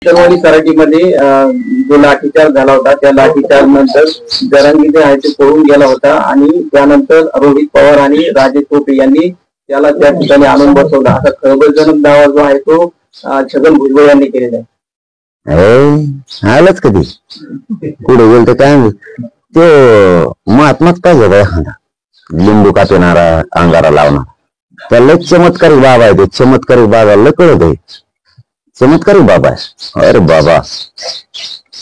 दरवळी सराटीमध्ये जो लाठीचार्ज झाला होता त्या लाठीचार्ज नंतर जरांगी जे आहे ते पळून गेला होता आणि त्यानंतर रोहित पवार आणि राजेश टोपे यांनी त्याला त्या ठिकाणी आणून बसवला. असा खळबळजनक दावा जो आहे तो छगन भुजबळ यांनी केलेला आहे. आलंच कधी पुढे गेल तर काय तो महात्माच पाहिजे का एखादा लिंबू कापिणारा अंगारा लावणार. त्याला चमत्कारी बाबा आहे. ते चमत्कारी बाबाला कळत आहे. चमत्कारी बाबा आहे. अरे बाबा.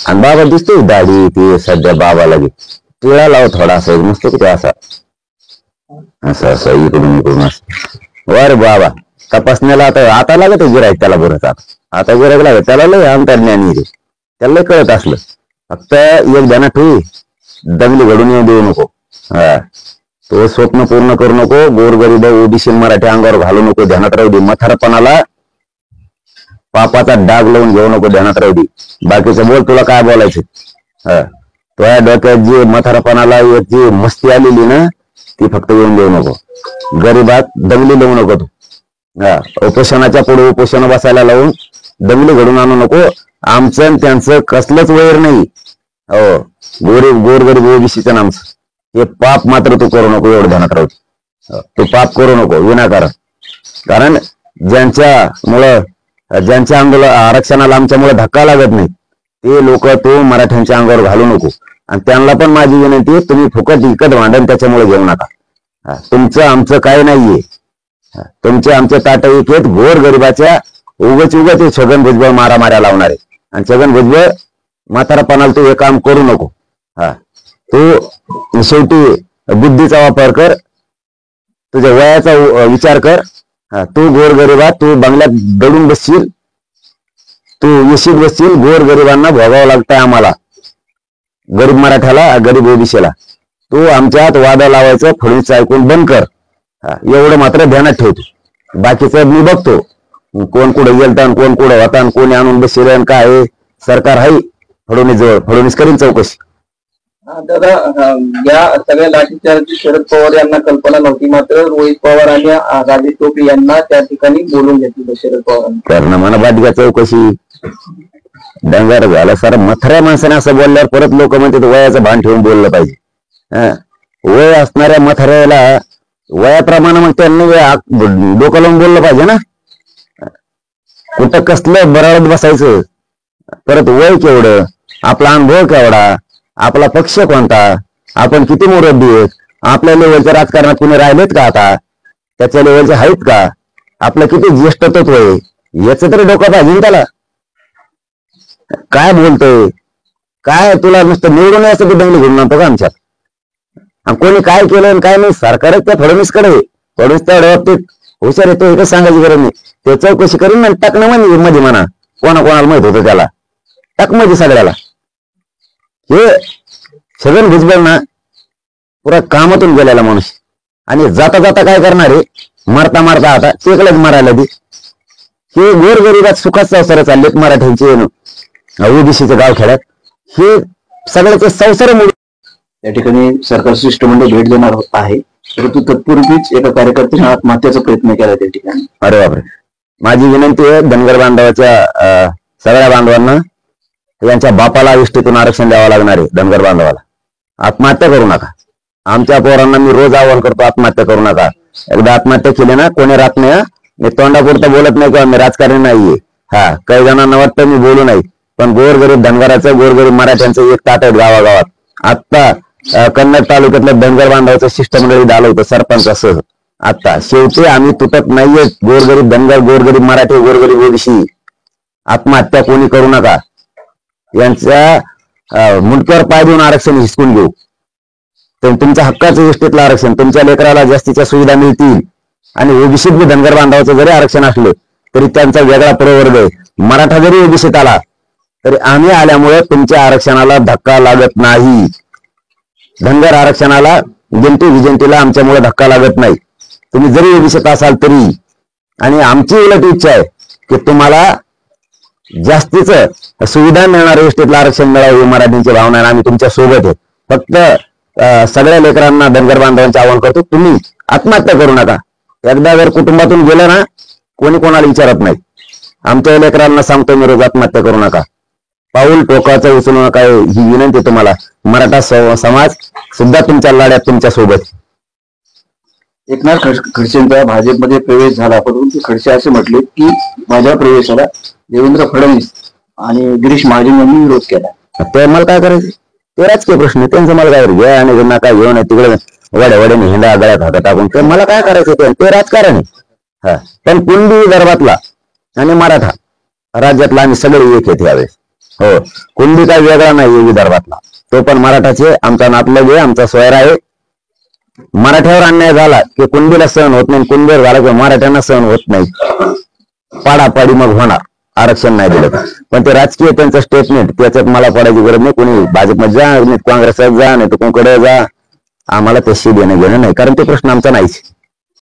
आणि बाबा दिसतोय दाढी ते सध्या बाबाला टिळा लाव थोडा असं मस्त किती असा असं असं इकडून इकडून असं. अरे बाबा तपासण्याला आता लागत गिरायक त्याला बरंच आता गिरायक लागत त्याला लय आमच्या ज्ञानी रे. त्याला लय कळत असलं. फक्त एक ध्यानात ठेवी दंगली घडून येऊ देऊ नको. हा तो स्वप्न पूर्ण करू नको. गोरगरीब ओबीसी मराठी अंगावर घालू नको. ध्यानात राहू दे. म्हातारपणाला पापाचा डाग लावून घेऊ नको. ध्यानात राहू दे. बाकीचं बोल तुला काय बोलायचं. हा तुझ्या डोक्यात जी म्हातारपणाला एक जी मस्ती आलेली ना ती फक्त येऊन देऊ नको. गरीबात दंगली लावू नको तू. हा उपोषणाच्या पुढे उपोषण बसायला लावून दंगली घडून आणू नको. आमचं त्यांचं कसलंच वैर नाही. हो गोरगरीब ओबीसीचं आमचं हे पाप मात्र तू करू नको. एवढं ध्यानात राहू. तू पाप करू नको विनाकारण. कारण ज्यांच्या आंदोलन आरक्षणाला आमच्यामुळे धक्का लागत नाही ते लोक तू मराठ्यांच्या अंगावर घालू नको. आणि त्यांना पण माझी विनंती आहे तुम्ही फुकट इकत भांडण त्याच्यामुळे घेऊ नका. तुमचं आमचं काय नाहीये. तुमचे आमचे ताट एक आहेत. गोरगरिबाच्या उगच ते छगन भुजबळ मारामाऱ्या लावणारे. आणि छगन भुजबळ म्हातारपणाला तू हे काम करू नको. हा तू शेवटी बुद्धीचा वापर कर. तुझ्या वयाचा विचार कर. तू गोरगरिबात तू बंगल्यात दडून बसशील. तू येशीत बसशील. गोरगरिबांना भोगावं लागतंय आम्हाला गरीब मराठ्याला गरीब ओबीसीला. तू आमच्यात वादा लावायचं फडणवीस ऐकून बंद कर. एवढं मात्र ध्यानात ठेवतो. बाकीचं मी बघतो कोण कुठे गेलता कोण कुठं होता कोणी आणून बसले काय सरकार आहे फडणवीस जवळ. फडणवीस करीन चौकशी. दादा या सगळ्या लाठीचार्जची शरद पवार यांना कल्पना नव्हती. मात्र रोहित पवार आणि राजेश टोपे यांना त्या ठिकाणी बोलून घेतलं शरद पवारांनी. कारण मला बाटक्या चौकशी दंगार झाला सर. मथऱ्या माणसाने असं बोलल्यावर परत लोक म्हणतात वयाचं भान ठेवून बोललं पाहिजे. वय असणाऱ्या मथऱ्याला वयाप्रमाणे मग त्यांनी डोकं लावून बोललं पाहिजे ना. कुठं कसलं बराडत बसायचं. परत वय केवढं आपला अनुभव केवढा आपला पक्ष कोणता आपण किती मुरब्बी आहेत. आपल्या लेवलच्या राजकारणात कुणी राहिलेत का आता त्याच्या लेवलचे आहेत का. आपलं किती ज्येष्ठत्व आहे याचं तरी डोकं पाहिजे त्याला. काय बोलतोय काय तुला नुसतं निवडून यासाठी दंगली घडून आणतो का आमच्यात. कोणी काय केलं आणि काय नाही सरकारच त्या फडणवीसकडे. फडणवीस त्या बाबतीत हुशार येतो एकच सांगायची गरज नाही. ते चौकशी करीन ना टाकणं मध्ये म्हणा कोणाला माहित होतं त्याला टाक मध्ये सगळ्याला. हे छगन भुजबळ ना पुरा कामातून गेलेला माणूस. आणि जाता जाता काय करणार आहे मरता मरता आता तेकडेच मरायला दे. हे गोरगरिबात सुखात संसार चाललेत मराठ्यांचे ओबीसीचे गाव खेड्यात. हे सगळ्याचे संसार मोड. या ठिकाणी सरकार शिष्टमंडळ भेट देणार आहे. परंतु तत्पूर्वीच एका कार्यकर्त्याने आत्महत्याचा प्रयत्न केला त्या ठिकाणी. अरे बापरे. माझी विनंती आहे धनगर बांधवाच्या सगळ्या बांधवांना यांच्या बापाला इष्टीतून आरक्षण द्यावं लागणार आहे. धनगर बांधवाला आत्महत्या करू नका. आमच्या पोरांना मी रोज आवाहन करतो आत्महत्या करू नका. एकदा आत्महत्या केली ना कोणी राहत नाही. मी तोंडापुरतं बोलत नाही किंवा मी राजकारणी नाहीये. हा काही जणांना वाटतं मी बोलू नाही पण गोरगरीब धनगराचं गोरगरीब मराठ्यांचं एक ताट आहेत गावागावात. आत्ता कन्नड तालुक्यातल्या धनगर बांधवाचं शिष्टमंडळी आलं होतं सरपंच असं. आता शेवटी आम्ही तुटत नाहीये. गोरगरीब धनगर गोरगरीब मराठी गोरगरीब ओबीसी आत्महत्या कोणी करू नका. यांच्या मुंडक्यावर पाय देऊन आरक्षण हिसकून घेऊ. तर तुमच्या हक्काचं इष्टीतलं आरक्षण तुमच्या लेकराला जास्तीच्या सुविधा मिळतील. आणि ओबीसीत बी धनगर बांधवाचं जरी आरक्षण असलं तरी त्यांचा वेगळा प्रवर्ग आहे. मराठा जरी ओबीसीत आला तरी आम्ही आल्यामुळे तुमच्या आरक्षणाला धक्का लागत नाही. धनगर आरक्षणाला गिनती विजंतीला आमच्यामुळे धक्का लागत नाही. तुम्ही जरी ओबीसीत असाल तरी. आणि आमची उलट इच्छा आहे की तुम्हाला जास्तीच सुविधा मिळणार इष्टीतलं आरक्षण मिळावं मराठींची भावना. आम्ही तुमच्या सोबत आहे. फक्त सगळ्या लेकरांना धनगर बांधवांचे आवाहन करतो तुम्ही आत्महत्या करू नका. एकदा जर कुटुंबातून गेलं ना कोणी कोणाला विचारत नाही. आमच्या लेकरांना सांगतो मी रोज आत्महत्या करू नका, पाऊल टोकाचं उचलू नका, ही विनंती तुम्हाला. मराठा समाज सुद्धा तुमच्या लढ्यात तुमच्या सोबत. एकनाथ खडसेंचा भाजपमध्ये प्रवेश झाला, परंतु खडसे असे म्हटले की माझ्या प्रवेशाला देवेंद्र फडणवीस आणि गिरीश महाजन यांनी विरोध केला. ते मला काय करायचे, ते राजकीय प्रश्न त्यांचं, मला काय घ्या आणि नका घेऊन तिकडे वड्याने हिंडा गळ्यात हातात टाकून, ते मला काय करायचं, ते राजकारण आहे. हा, पण कुणबी विदर्भातला आणि मराठा राज्यातला आणि सगळे एक आहेत यावेळेस. हो, कुणबी काय वेगळा नाही विदर्भातला, तो पण मराठाचे, आमचा नातलग आहे, आमचा सोयरा आहे. मराठ्यावर अन्याय झाला की कुणबीला सहन होत नाही, कुणबीवर झाला किंवा मराठ्यांना सहन होत नाही, पाडापाडी मग होणार, आरक्षण नाही दिलं. पण ते राजकीय त्यांचं स्टेटमेंट, त्याच्यात मला पडायची गरज नाही. कोणी भाजपमध्ये जा, काँग्रेसात जा, नाही तर कोणकडे जा, आम्हाला तशी देणं घेणं नाही, कारण ते प्रश्न आमचा नाहीच.